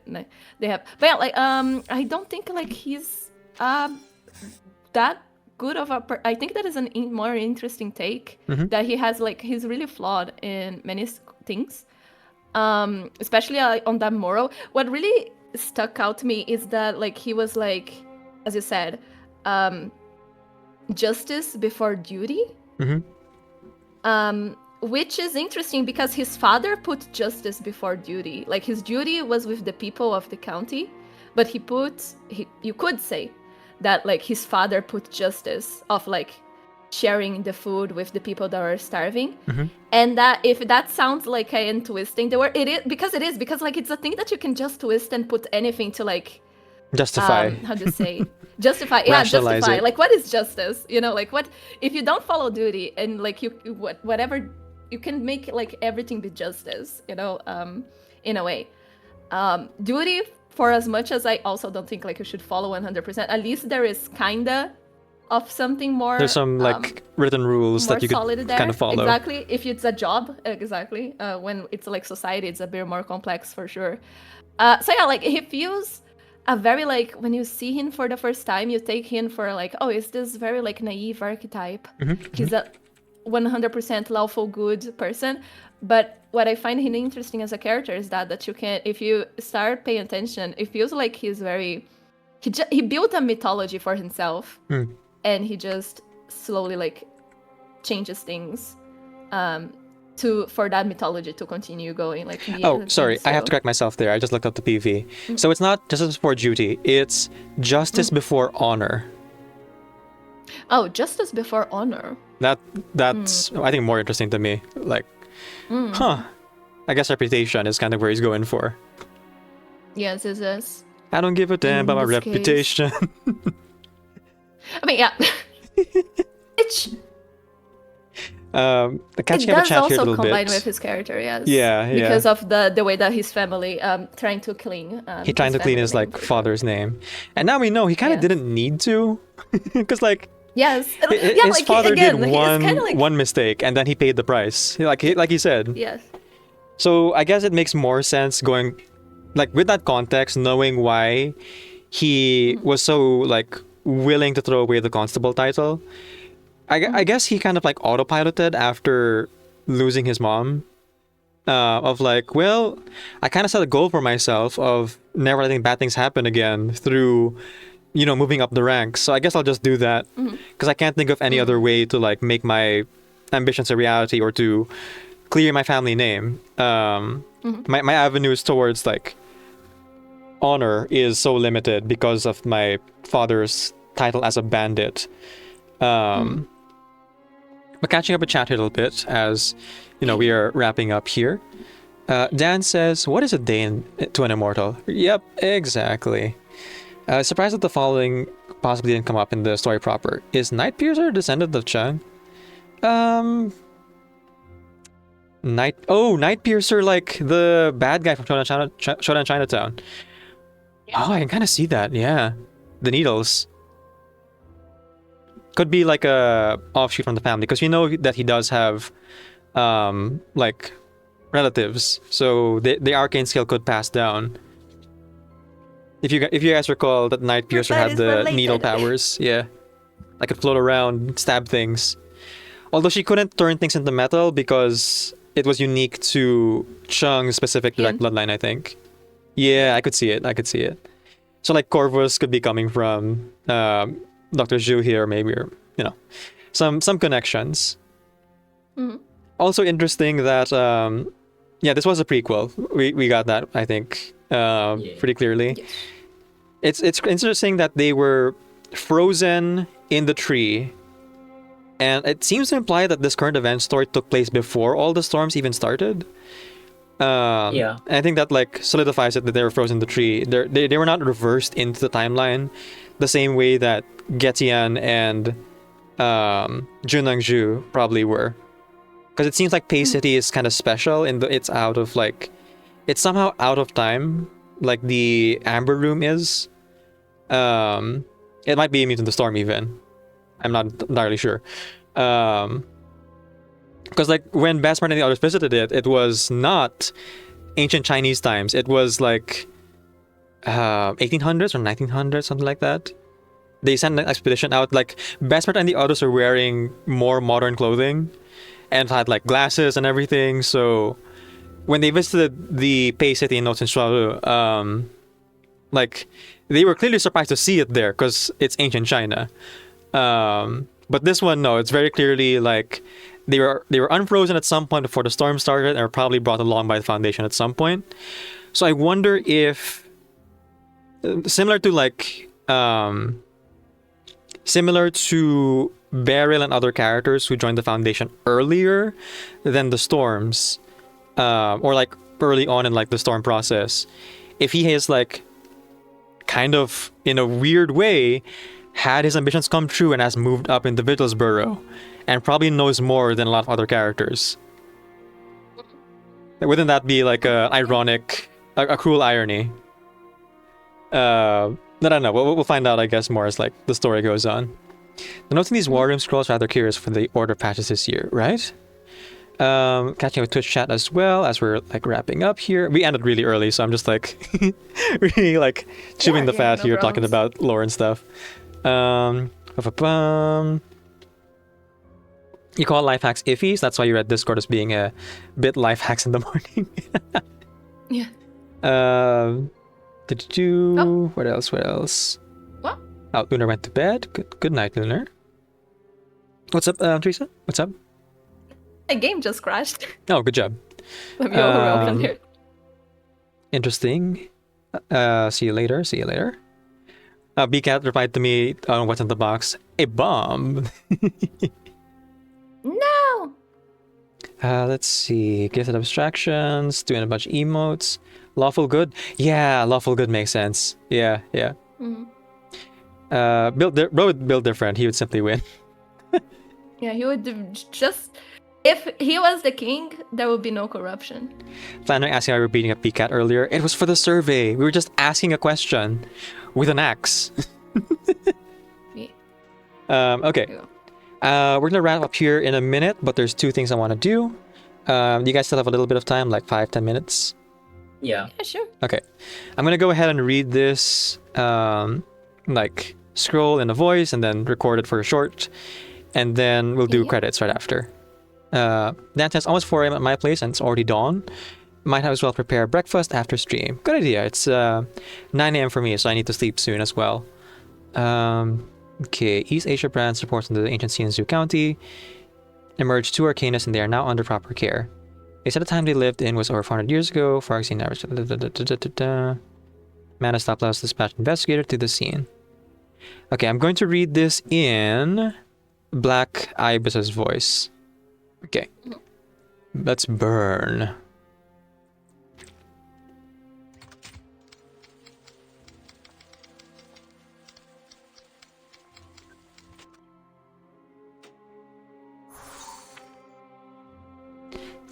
they have. But yeah, like I don't think like he's that good of a. I think that is a more interesting take that he has. Like he's really flawed in many things. Especially on that moral. What really stuck out to me is that like he was like, as you said, justice before duty. Which is interesting because his father put justice before duty. Like his duty was with the people of the county, but you could say that like his father put justice of like sharing the food with the people that are starving. And that if that sounds like I am twisting the word, it is because like it's a thing that you can just twist and put anything to like Justify. How to say justify? Yeah, Rationalize justify. it. Like, what is justice? You know, like what if you don't follow duty and like whatever you can make like everything be justice. You know, in a way, duty. For as much as I also don't think like you should follow 100%, at least there is kinda of something more. There's some like written rules more that you could solid there. kind of follow. Exactly. If it's a job, exactly. When it's like society, it's a bit more complex for sure. So yeah, like he feels a very like when you see him for the first time, you take him for like, oh, is this very like naive archetype? He's a 100% lawful good person. But what I find him interesting as a character is that you can, if you start paying attention, it feels like he's very. He built a mythology for himself. And he just slowly like changes things for that mythology to continue going. Like sorry, I have to correct myself there. I just looked up the PV. So it's not justice before duty, it's justice before honor. Oh, justice before honor. That's I think more interesting to me. Like I guess reputation is kind of where he's going for. Yes, yes. I don't give a damn about my this case. reputation. I mean, yeah. The catching it up a does chat here a also little combine bit. with his character, yes. Yeah. Because of the way that his family trying to clean. He trying to clean his like father's name, and now we know he kind of didn't need to, because like yes, his like, father again, did like... one mistake, and then he paid the price. Like he said. Yes. So I guess it makes more sense going, like with that context, knowing why he was so like willing to throw away the constable title. I guess he kind of like autopiloted after losing his mom. Of like, well, I kind of set a goal for myself of never letting bad things happen again through, moving up the ranks. So I guess I'll just do that because I can't think of any other way to like make my ambitions a reality or to clear my family name. My avenues towards like honor is so limited because of my father's title as a bandit. But catching up a chat here a little bit as we are wrapping up here. Dan says, "What is a day to an immortal?" Yep, exactly. Surprised that the following possibly didn't come up in the story proper. Is Nightpiercer a descendant of Cheng? Nightpiercer, like the bad guy from Shodan Chinatown. Oh, I can kind of see that. Yeah, the needles could be like a offshoot from the family because that he does have, like relatives, so the arcane skill could pass down. If you guys recall that Nightpiercer had the needle powers, yeah, like could float around, stab things. Although she couldn't turn things into metal because it was unique to Cheng's specific direct bloodline, I think. Yeah, I could see it. So like Corvus could be coming from Dr. Zhu here, maybe, or some connections. Also interesting that this was a prequel. We got that, I think, pretty clearly. Yes. It's interesting that they were frozen in the tree, and it seems to imply that this current event story took place before all the storms even started. And I think that like solidifies it that they were frozen in the tree. They were not reversed into the timeline the same way that Getian and Junangju probably were, because it seems like Pei City is kind of special in it's somehow out of time, like the Amber Room is. It might be immune to the storm even. I'm not entirely sure. Because like when Bassman and the others visited it was not ancient Chinese times. It was like 1800s or 1900s, something like that. They sent an expedition out. Like Bassman and the others are wearing more modern clothing and had like glasses and everything. So when they visited the Pei City in Noten Shuaru, like they were clearly surprised to see it there because it's ancient China. But this one, no, it's very clearly like they were unfrozen at some point before the storm started and were probably brought along by the Foundation at some point. So I wonder if, similar to Beryl and other characters who joined the Foundation earlier than the storms, or like early on in like the storm process, if he has like kind of, in a weird way, had his ambitions come true and has moved up in the Wittelsboro, and probably knows more than a lot of other characters. Wouldn't that be like a ironic, a cruel irony? I don't know. We'll find out, I guess, more as like the story goes on. The notes in these war room scrolls are rather curious for the order patches this year, right? Catching up with Twitch chat as well as we're like wrapping up here. We ended really early, so I'm just like really like chewing the fat no here, problems. talking about lore and stuff. You call life hacks iffy, so that's why you read Discord as being a bit life hacks in the morning. Yeah. What else? What? Oh, Lunar went to bed. Good night, Lunar. What's up, Teresa? What's up? My game just crashed. Oh, good job. Let me open here. Interesting. See you later. BCat replied to me on what's in the box. A bomb. No! Let's see. Gifted abstractions. Doing a bunch of emotes. Lawful good. Yeah, lawful good makes sense. Yeah. Mhm. Bro would build different. He would simply win. Yeah, he would just... If he was the king, there would be no corruption. Flannery asking why we were beating up BCat earlier. It was for the survey. We were just asking a question with an axe. Yeah. Okay. There you go. We're gonna wrap up here in a minute, but there's two things I want to do. You guys still have a little bit of time, like 5-10 minutes. Yeah. Yeah, sure. Okay, I'm gonna go ahead and read this, like scroll in a voice, and then record it for a short, and then we'll do Yeah. credits right after. That's it's almost 4 a.m. at my place, and it's already dawn. Might as well prepare breakfast after stream. Good idea. It's 9 a.m. for me, so I need to sleep soon as well. Okay, East Asia brands reports into the ancient sea in Zhu County. Emerged 2 arcanists, and they are now under proper care. They said the time they lived in was over 400 years ago. Far exceeding average. Mana stop loss dispatch investigator to the scene. Okay, I'm going to read this in Black Ibis's voice. Okay. Let's burn.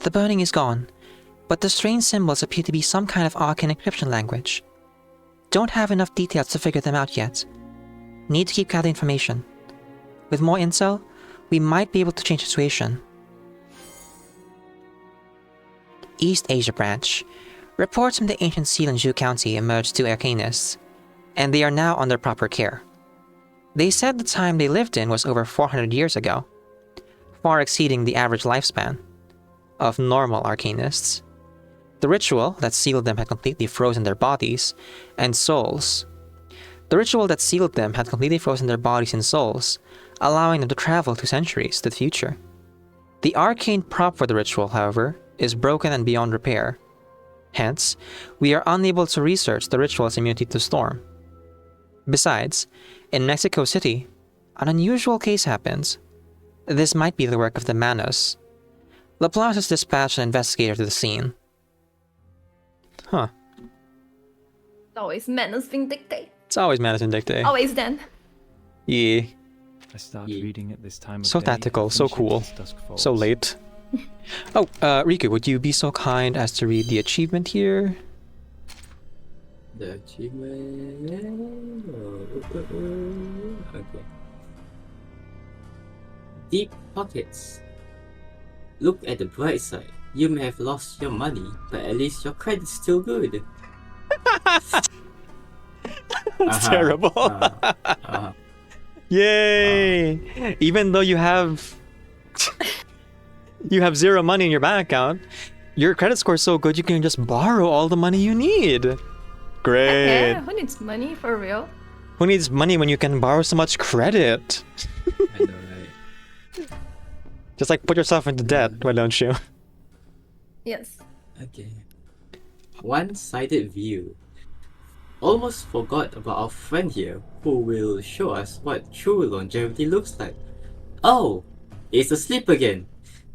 The burning is gone, but the strange symbols appear to be some kind of arcane encryption language. Don't have enough details to figure them out yet. Need to keep gathering information. With more intel, we might be able to change the situation. East Asia Branch. Reports from the ancient seal in Zhu County emerged 2 arcanists, and they are now under proper care. They said the time they lived in was over 400 years ago, far exceeding the average lifespan of normal arcanists. The ritual that sealed them had completely frozen their bodies and souls. Allowing them to travel 2 centuries to the future. The arcane prop for the ritual, however, is broken and beyond repair. Hence, we are unable to research the ritual's immunity to storm. Besides, in Mexico City, an unusual case happens. This might be the work of the Manos. Laplace has dispatched an investigator to the scene. Huh. Always Manus Vindicate. It's always Manus Vindicate. Always then. Yeah. I start reading at this time of So day, tactical, so finish it cool. as dusk falls. So late. Oh, Riku, would you be so kind as to read the achievement here? The achievement. Okay. Deep pockets. Look at the bright side. You may have lost your money, but at least your credit's still good. That's terrible. Yay! Even though you have 0 money in your bank account, your credit score is so good you can just borrow all the money you need. Great. Yeah, who needs money for real? Who needs money when you can borrow so much credit? I know, right? Just like put yourself into debt, why don't you? Yes. Okay. One-sided view. Almost forgot about our friend here, who will show us what true longevity looks like. Oh, he's asleep again.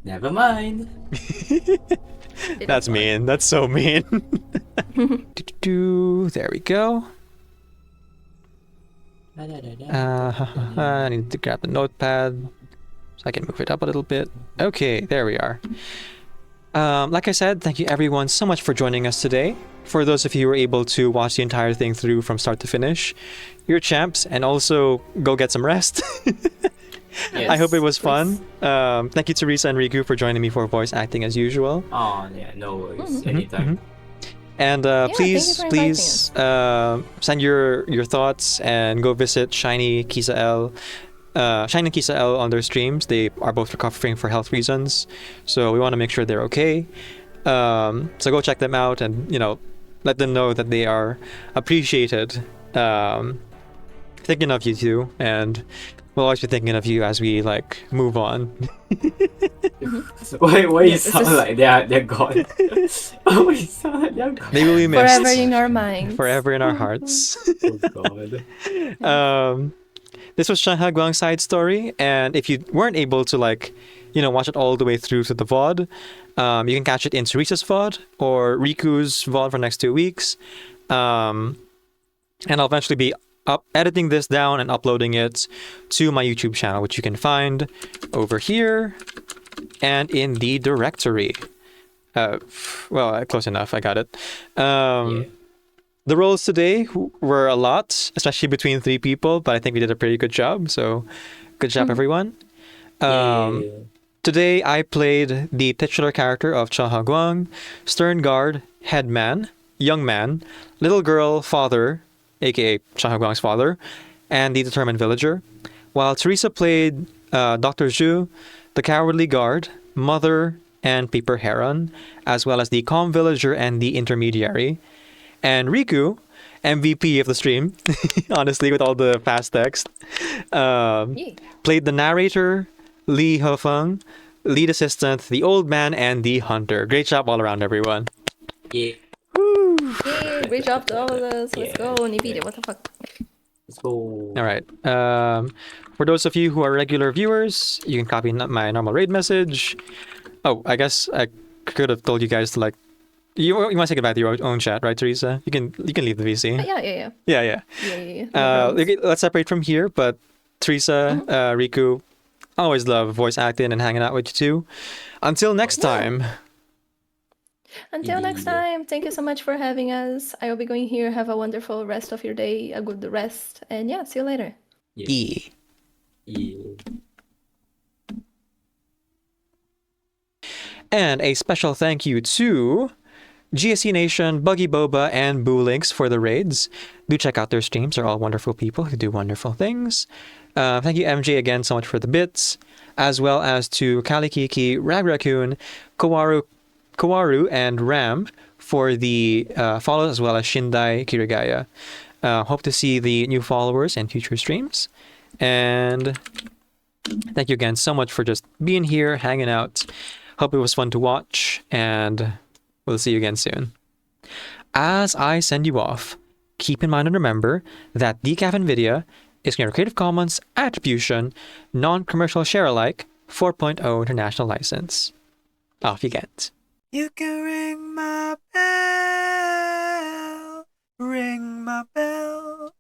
Never mind. That's mean. That's so mean. There we go. I need to grab the notepad so I can move it up a little bit. Okay, there we are. Like I said, thank you everyone so much for joining us today. For those of you who were able to watch the entire thing through from start to finish, you're champs, and also go get some rest. Yes, I hope it was please. fun. Thank you Teresa and Riku for joining me for voice acting as usual. Oh, yeah, no worries. Mhm. Anytime. And thank you please, for inviting please send your thoughts and go visit Shiny Kisa L. Shine and Kisa L on their streams. They are both recovering for health reasons, so we want to make sure they're okay. So go check them out, and let them know that they are appreciated. Thinking of you too, and we'll always be thinking of you as we move on. Why you Yes, sound this is- like they're gone? Why you sound like they're gone? They will be missed Forever in our minds. forever in our hearts. Oh god. This was Cheng Heguang's side story, and if you weren't able to watch it all the way through to the VOD, you can catch it in Teresa's VOD or Riku's VOD for the next 2 weeks. And I'll eventually be editing this down and uploading it to my YouTube channel, which you can find over here and in the directory. Well, close enough. I got it. Yeah. The roles today were a lot, especially between 3 people, but I think we did a pretty good job. So, good job, everyone. Yeah. Today, I played the titular character of Cheng Heguang, Stern Guard, Headman, Young Man, Little Girl, Father, aka Cheng Heguang's father, and the Determined Villager, while Teresa played Dr. Zhu, the Cowardly Guard, Mother, and Paper Heron, as well as the Calm Villager and the Intermediary. And Riku, MVP of the stream, honestly, with all the fast text, played the Narrator, Huifeng, Lead Assistant, the Old Man, and the Hunter. Great job all around, everyone. Yeah. Yay, great job to all of us. Let's go, Nvidia. What the fuck? Let's go. All right. For those of you who are regular viewers, you can copy my normal raid message. Oh, I guess I could have told you guys to you want to say goodbye to your own chat, right, Teresa? You can leave the VC. Yeah. Yeah. No problems. Let's separate from here, but Teresa, Riku, always love voice acting and hanging out with you too. Until next time. Until next time, thank you so much for having us. I will be going here. Have a wonderful rest of your day, a good rest, and yeah, see you later. Yeah. Yeah. And a special thank you to GSC Nation, Buggy Boba, and Boo Links for the raids. Do check out their streams. They're all wonderful people who do wonderful things. Thank you, MJ, again so much for the bits, as well as to Kalikiki, Rag Raccoon, Kawaru, and Ram for the follows, as well as Shindai Kirigaya. Hope to see the new followers in future streams. And thank you again so much for just being here, hanging out. Hope it was fun to watch, and we'll see you again soon. As I send you off, keep in mind and remember that Decaf NVIDIA is a Creative Commons Attribution, Non-Commercial Share-alike 4.0 International License. Off you get. You can ring my bell, ring my bell.